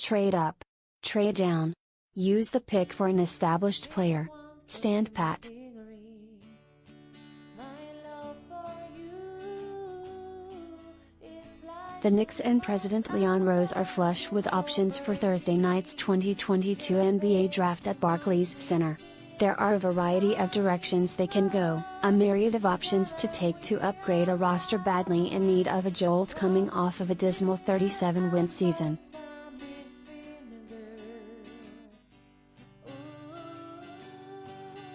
Trade up. Trade down. Use the pick for an established player. Stand pat. The Knicks and President Leon Rose are flush with options for Thursday night's 2022 NBA Draft at Barclays Center. There are a variety of directions they can go, a myriad of options to take to upgrade a roster badly in need of a jolt coming off of a dismal 37-win season.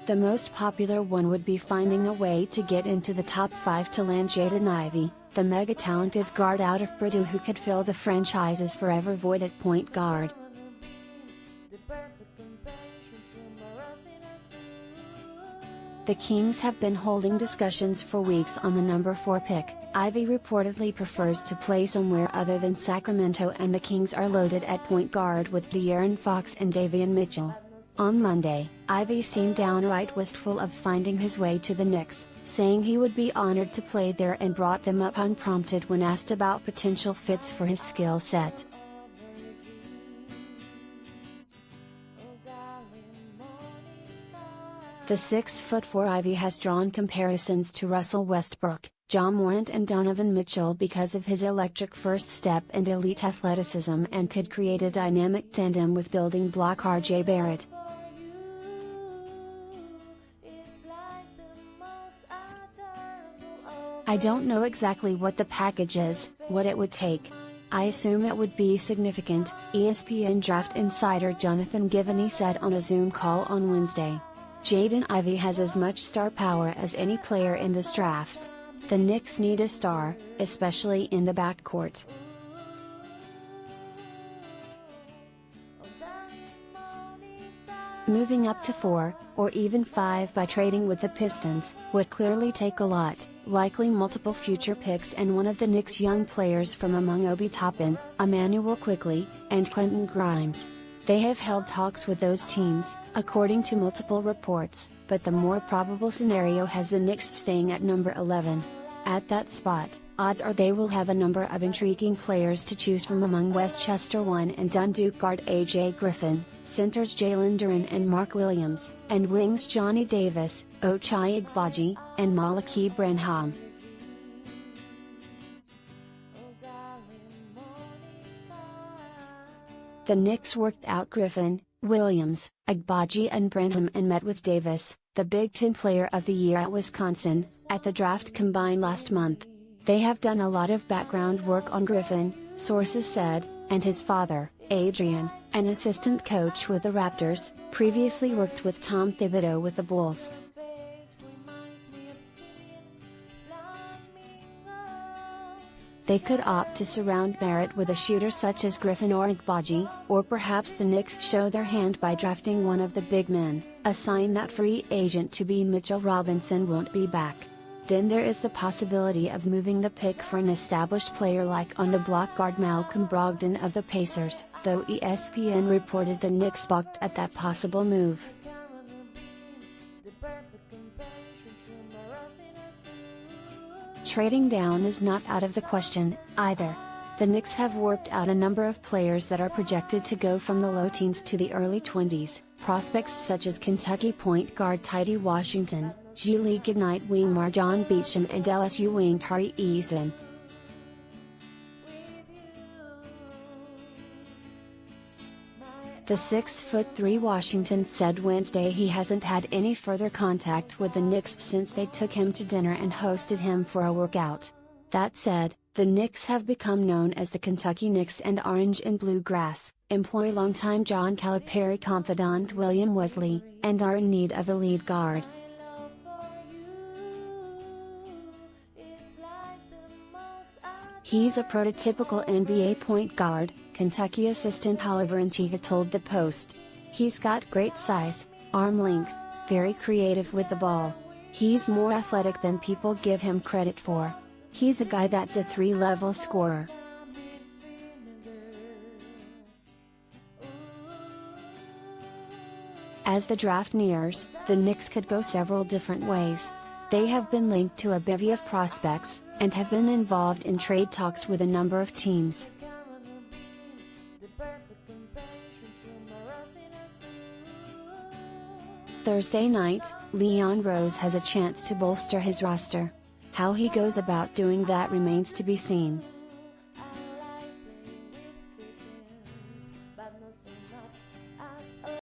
The most popular one would be finding a way to get into the top 5 to land Jaden Ivey, the mega-talented guard out of Purdue who could fill the franchise's forever void at point guard. The Kings have been holding discussions for weeks on the number 4 pick. Ivy reportedly prefers to play somewhere other than Sacramento, and the Kings are loaded at point guard with De'Aaron Fox and Davion Mitchell. On Monday, Ivy seemed downright wistful of finding his way to the Knicks, saying he would be honored to play there and brought them up unprompted when asked about potential fits for his skill set. The 6'4" Ivy has drawn comparisons to Russell Westbrook, Ja Morant and Donovan Mitchell because of his electric first step and elite athleticism, and could create a dynamic tandem with building block RJ Barrett. I don't know exactly what the package is, what it would take. I assume it would be significant, ESPN draft insider Jonathan Givony said on a Zoom call on Wednesday. Jaden Ivey has as much star power as any player in this draft. The Knicks need a star, especially in the backcourt. Moving up to 4, or even 5 by trading with the Pistons, would clearly take a lot, likely multiple future picks and one of the Knicks' young players from among Obi Toppin, Emmanuel Quickley, and Quentin Grimes. They have held talks with those teams, according to multiple reports, but the more probable scenario has the Knicks staying at number 11. At that spot, odds are they will have a number of intriguing players to choose from among Westchester 1 and Dundalk guard A.J. Griffin, centers Jalen Duren and Mark Williams, and wings Johnny Davis, Ochai Agbaji, and Malaki Branham. The Knicks worked out Griffin, Williams, Agbaji and Branham and met with Davis, the Big Ten Player of the Year at Wisconsin, at the draft combine last month. They have done a lot of background work on Griffin, sources said, and his father, Adrian, an assistant coach with the Raptors, previously worked with Tom Thibodeau with the Bulls. They could opt to surround Barrett with a shooter such as Griffin or Agbaji, or perhaps the Knicks show their hand by drafting one of the big men, a sign that free agent to be Mitchell Robinson won't be back. Then there is the possibility of moving the pick for an established player like on-the-block guard Malcolm Brogdon of the Pacers, though ESPN reported the Knicks balked at that possible move. Trading down is not out of the question, either. The Knicks have worked out a number of players that are projected to go from the low teens to the early 20s, prospects such as Kentucky point guard Ty Washington, G League Ignite wing Marjon Beauchamp and LSU wing Tari Eason. The 6'3" Washington said Wednesday he hasn't had any further contact with the Knicks since they took him to dinner and hosted him for a workout. That said, the Knicks have become known as the Kentucky Knicks and Orange and Bluegrass, employ longtime John Calipari confidant William Wesley, and are in need of a lead guard. He's a prototypical NBA point guard, Kentucky assistant Oliver Antigua told the Post. He's got great size, arm length, very creative with the ball. He's more athletic than people give him credit for. He's a guy that's a 3-level scorer. As the draft nears, the Knicks could go several different ways. They have been linked to a bevy of prospects, and have been involved in trade talks with a number of teams. Thursday night, Leon Rose has a chance to bolster his roster. How he goes about doing that remains to be seen.